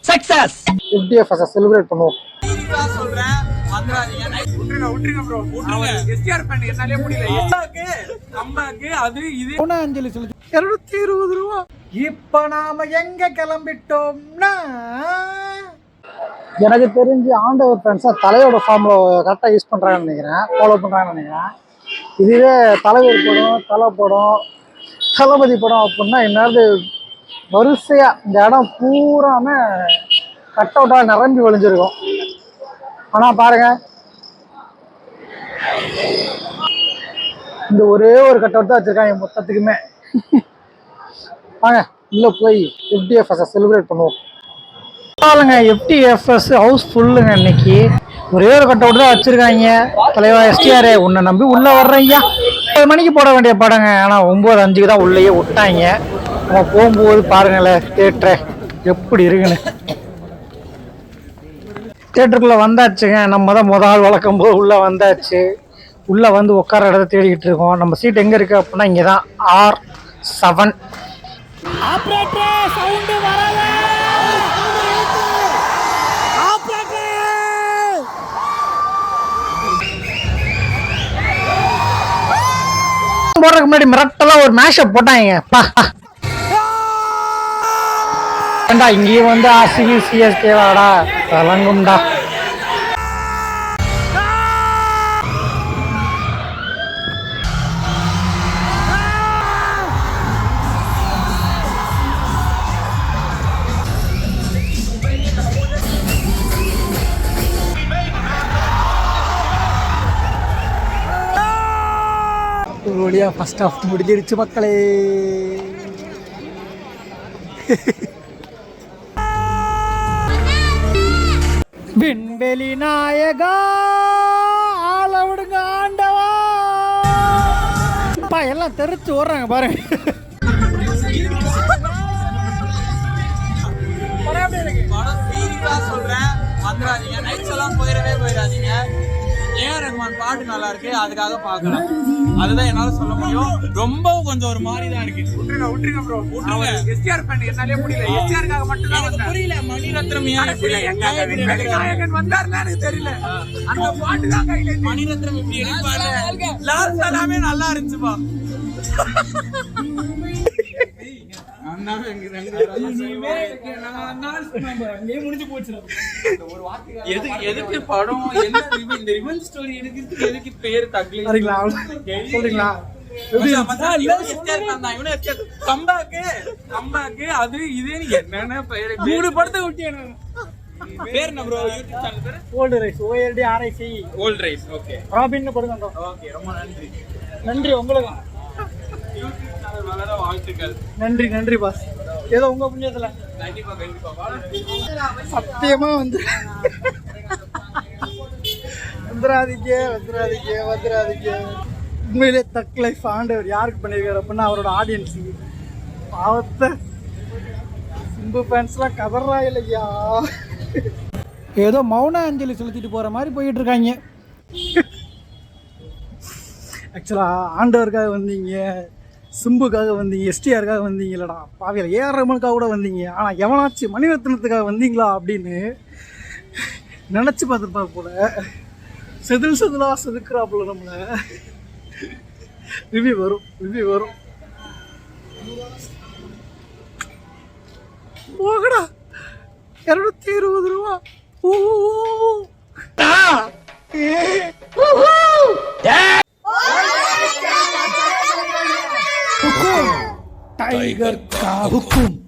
Success. FDFS celebrate பண்ணுவோம். சொல்றேன் வந்துறாதீங்க. விட்டுருங்க ப்ரோ. எஸ்டிஆர் ஃபேன் என்னாலே முடியல. அம்மாக்கு அது இது அஞ்சலி சொல்லி 220 ரூபா. இப்ப நாம எங்க கிளம்பிட்டோம்னா எனக்கு தெரிஞ்சு ஆண்டவர் ஃபேன்ஸா தலையோட ஃபார்ம்ல கரெக்டாக யூஸ் பண்றாங்கன்னு நினைக்கிறேன், ஃபாலோ பண்றாங்கன்னு நினைக்கிறேன். இதுவே தலைவர் படம், தலை படம், தளபதி படம் அப்படின்னா என்னது வரிசையா இந்த இடம் பூராம கட் அவுட்டா நிரம்பி வழிஞ்சிருக்கும். ஆனா பாருங்க, இந்த ஒரே ஒரு கட் அவுட் தான் வச்சிருக்காங்க மொத்தத்துக்குமே. வாங்க உள்ள போய் FDFS செலிப்ரேட் பண்ணுவோம். பாருங்க, FDFS ஹவுஸ் ஃபுல்லுங்க. இன்னைக்கு ஒரே ஒரு கட் அவுட் தான் வச்சிருக்காங்க. தலைவா STR உன்னை நம்பி உள்ள வர்றீங்க. 9 மணிக்கு போட வேண்டிய படங்க, ஆனா 9:05 தான் உள்ளேயே விட்டாங்க. நம்ம போகும்போது பாருங்களேன் தியேட்டரை எப்படி இருக்குன்னு. தியேட்டருக்குள்ள வந்தாச்சுங்க. நம்ம தான் முதல் வழக்கம் போது உள்ள வந்தாச்சு. உள்ள வந்து உட்கார இடத்த தேடிக்கிட்டு இருக்கோம். நம்ம சீட் எங்க இருக்கு அப்படின்னா இங்கே தான், R7. போறதுக்கு முன்னாடி மிரட்டெல்லாம் ஒரு மேஷப் போட்டாங்க. இங்கேயும் வந்து RCB CSK வாடா கலங்கும்டா. ஃபர்ஸ்ட் ஆஃப் முடிஞ்சிருச்சு மக்களே. விண்வெளி நாயகா ஆள விடுங்க ஆண்டவா. எல்லாம் தெரிச்சு ஓடுறாங்க பாருங்க. சொல்றேன் வந்துடாதீங்க. நைட்ஸ் எல்லாம் போயிடாதீங்க. ஏஆர் ரஹ்மான் பாட்டு நல்லா இருக்கு, அதுக்காக பாக்கலாம். அதுதான் என்னால சொல்ல முடியும். ரொம்ப கொஞ்சம் ஒரு மாதிரி தான் இருக்கு. விட்டுருங்க ப்ரோ. எஸ்டிஆர் ஃபேன் என்னாலே முடியல. எஸ்டிஆர்காக மட்டும் தான் எனக்கு புரியல. மணிரத்னம் நாயகன் வந்தாருன்னா எனக்கு தெரியல. அந்த பாட்டு தான் கையில மணிரத்னம் இப்படி எடுப்பாரு. லாஸ்ட் எல்லாமே நல்லா இருந்துச்சுப்பா. எதுக்கு படம் இந்த ரிவெஞ்ச் ஸ்டோரி எடுக்கிறதுக்கு எதுக்கு பேர் தக்லி சொல்றீங்களா? கம்பேக் அது இது என்னென்ன பேரு 3 படத்தை விட்டு பேர் என்ன ப்ரோ? யூடியூப் சேனல் பேரு old rice, OLDRIC old rice. Okay, ராபின்னு போடுங்க. ஓகே, ரொம்ப நன்றி. நன்றி உங்களுக்கு. யூடியூப் சேனல் வளர வாழ்த்துக்கள். நன்றி நன்றி பாஸ். ஏதோ உங்க புண்ணியத்துல. கண்டிப்பா சத்தியமா வந்து வந்துடாதீங்க. உண்மையிலே தக் லைஃப் ஆண்டவர் யாருக்கு பண்ணியிருக்காரு அப்படின்னா அவரோட ஆடியன்ஸுக்கு. பாவத்தை சிம்பு ஃபேன்ஸ்லாம் கதறா இல்லையா? ஏதோ மௌன அஞ்சலி செலுத்திட்டு போகிற மாதிரி போயிட்டு இருக்காங்க. ஆக்சுவலாக ஆண்டவருக்காக வந்தீங்க, சிம்புக்காக வந்தீங்க, STRக்காக வந்தீங்க இல்லைடா பாவியில், AR ரஹ்மானுக்காக கூட வந்தீங்க. ஆனால் எவனாச்சும் மணிரத்னத்துக்காக வந்தீங்களா அப்படின்னு நினச்சி பார்த்துருப்பா போல. செதிலாக செதுக்குறாப்புல நம்மளை. ரிவ்யூ வரும். போகடா 220 ரூபா. टाइगर का हुक्म।